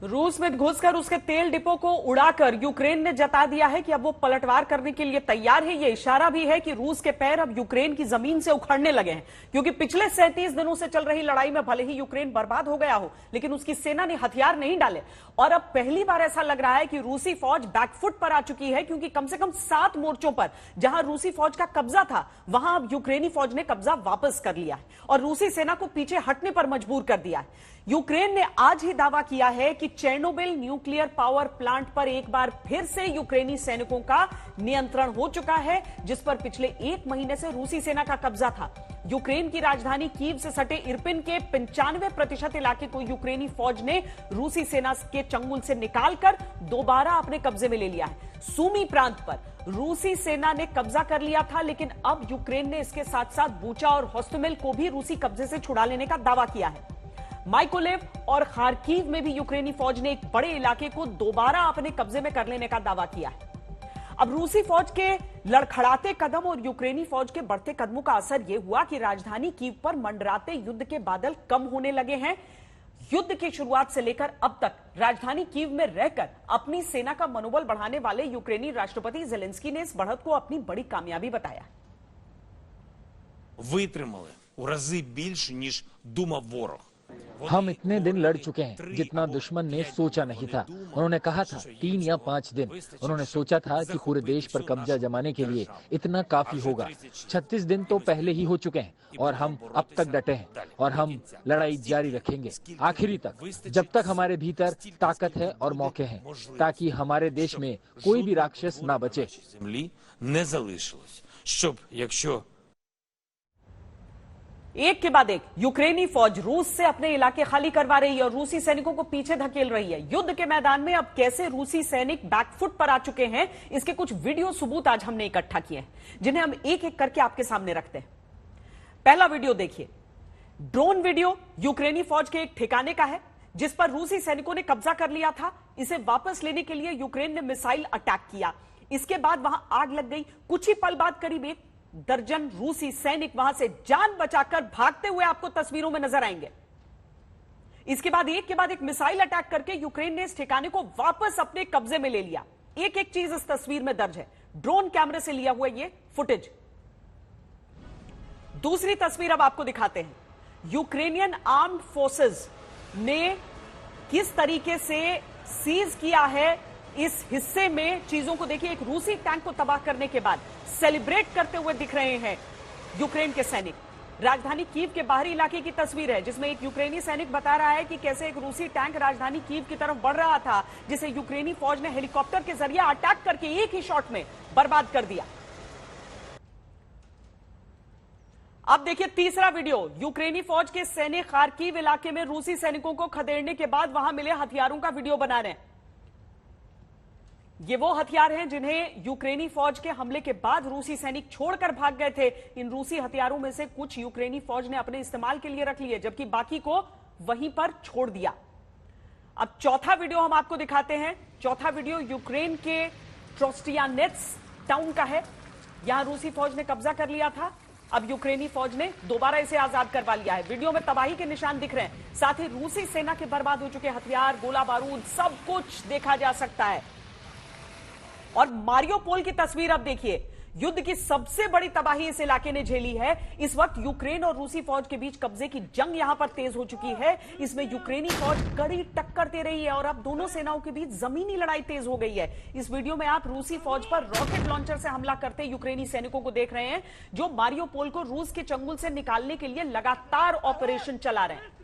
रूस में घुसकर उसके तेल डिपो को उड़ाकर यूक्रेन ने जता दिया है कि अब वो पलटवार करने के लिए तैयार है। ये इशारा भी है कि रूस के पैर अब यूक्रेन की जमीन से उखड़ने लगे हैं, क्योंकि पिछले 37 दिनों से चल रही लड़ाई में भले ही यूक्रेन बर्बाद हो गया हो, लेकिन उसकी सेना ने हथियार नहीं डाले। और अब पहली बार ऐसा लग रहा है कि रूसी फौज बैकफुट पर आ चुकी है, क्योंकि कम से कम 7 मोर्चों पर जहां रूसी फौज का कब्जा था, वहां अब यूक्रेनी फौज ने कब्जा वापस कर लिया है और रूसी सेना को पीछे हटने पर मजबूर कर दिया है। यूक्रेन ने आज ही दावा किया है कि चेर्नोबिल न्यूक्लियर पावर प्लांट पर एक बार फिर से यूक्रेनी सैनिकों का नियंत्रण हो चुका है, जिस पर पिछले 1 महीने से रूसी सेना का कब्जा था। यूक्रेन की राजधानी कीव से सटे इरपिन के 95% इलाके को यूक्रेनी फौज ने रूसी सेना के चंगुल से निकालकर दोबारा अपने कब्जे में ले लिया है। सूमी प्रांत पर रूसी सेना ने कब्जा कर लिया था, लेकिन अब यूक्रेन ने इसके साथ साथ बूचा और होस्टोमेल को भी रूसी कब्जे से छुड़ा लेने का दावा किया है। माइकोलेव और खार्किव में भी यूक्रेनी फौज ने एक बड़े इलाके को दोबारा अपने कब्जे में कर लेने का दावा किया है। अब रूसी फौज के लड़खड़ाते कदम और यूक्रेनी फौज के बढ़ते कदमों का असर यह हुआ कि राजधानी कीव पर मंडराते युद्ध के बादल कम होने लगे हैं। युद्ध की शुरुआत से लेकर अब तक राजधानी कीव में रहकर अपनी सेना का मनोबल बढ़ाने वाले यूक्रेनी राष्ट्रपति ज़ेलेंस्की ने इस बढ़त को अपनी बड़ी कामयाबी बताया। Витримали у рази більше, ніж думав ворог. हम इतने दिन लड़ चुके हैं जितना दुश्मन ने सोचा नहीं था। उन्होंने कहा था 3 या 5 दिन। उन्होंने सोचा था कि पूरे देश पर कब्जा जमाने के लिए इतना काफी होगा। 36 दिन तो पहले ही हो चुके हैं और हम अब तक डटे हैं और हम लड़ाई जारी रखेंगे आखिरी तक, जब तक हमारे भीतर ताकत है और मौके हैं, ताकि हमारे देश में कोई भी राक्षस ना बचे। Землі не залишилось. Щоб, якщо एक के बाद एक यूक्रेनी फौज रूस से अपने इलाके खाली करवा रही है और रूसी सैनिकों को पीछे धकेल रही है। युद्ध के मैदान में अब कैसे रूसी सैनिक बैकफुट पर आ चुके हैं, इसके कुछ वीडियो सबूत आज हमने इकट्ठा किए हैं, जिन्हें हम एक एक करके आपके सामने रखते हैं। पहला वीडियो देखिए। ड्रोन वीडियो यूक्रेनी फौज के एक ठिकाने का है, जिस पर रूसी सैनिकों ने कब्जा कर लिया था। इसे वापस लेने के लिए यूक्रेन ने मिसाइल अटैक किया। इसके बाद वहां आग लग गई। कुछ ही पल बाद करीब 1 दर्जन रूसी सैनिक वहां से जान बचाकर भागते हुए आपको तस्वीरों में नजर आएंगे। इसके बाद एक के बाद एक मिसाइल अटैक करके यूक्रेन ने इस ठिकाने को वापस अपने कब्जे में ले लिया। एक एक चीज इस तस्वीर में दर्ज है। ड्रोन कैमरे से लिया हुआ ये फुटेज। दूसरी तस्वीर अब आपको दिखाते हैं। यूक्रेनियन आर्म्ड फोर्सेस ने किस तरीके से सीज किया है इस हिस्से में। चीजों को देखिए। एक रूसी टैंक को तबाह करने के बाद सेलिब्रेट करते हुए दिख रहे हैं यूक्रेन के सैनिक। राजधानी कीव के बाहरी इलाके की तस्वीर है, जिसमें एक यूक्रेनी सैनिक बता रहा है कि कैसे एक रूसी टैंक राजधानी कीव की तरफ बढ़ रहा था, जिसे यूक्रेनी फौज ने हेलीकॉप्टर के जरिए अटैक करके एक ही शॉट में बर्बाद कर दिया। अब देखिए तीसरा वीडियो। यूक्रेनी फौज के सैनिक खार्किव इलाके में रूसी सैनिकों को खदेड़ने के बाद वहां मिले हथियारों का वीडियो बना रहे हैं। ये वो हथियार हैं जिन्हें यूक्रेनी फौज के हमले के बाद रूसी सैनिक छोड़कर भाग गए थे। इन रूसी हथियारों में से कुछ यूक्रेनी फौज ने अपने इस्तेमाल के लिए रख लिए, जबकि बाकी को वहीं पर छोड़ दिया। अब चौथा वीडियो हम आपको दिखाते हैं। चौथा वीडियो यूक्रेन के ट्रोस्टियानेट्स टाउन का है। यहां रूसी फौज ने कब्जा कर लिया था। अब यूक्रेनी फौज ने दोबारा इसे आजाद करवा लिया है। वीडियो में तबाही के निशान दिख रहे हैं, साथ ही रूसी सेना के बर्बाद हो चुके हथियार, गोला बारूद, सब कुछ देखा जा सकता है। और मारियोपोल की तस्वीर अब देखिए। युद्ध की सबसे बड़ी तबाही इस इलाके ने झेली है। इस वक्त यूक्रेन और रूसी फौज के बीच कब्जे की जंग यहां पर तेज हो चुकी है। इसमें यूक्रेनी फौज कड़ी टक्कर दे रही है और अब दोनों सेनाओं के बीच जमीनी लड़ाई तेज हो गई है। इस वीडियो में आप रूसी फौज पर रॉकेट लॉन्चर से हमला करते यूक्रेनी सैनिकों को देख रहे हैं, जो मारियोपोल को रूस के चंगुल से निकालने के लिए लगातार ऑपरेशन चला रहे हैं।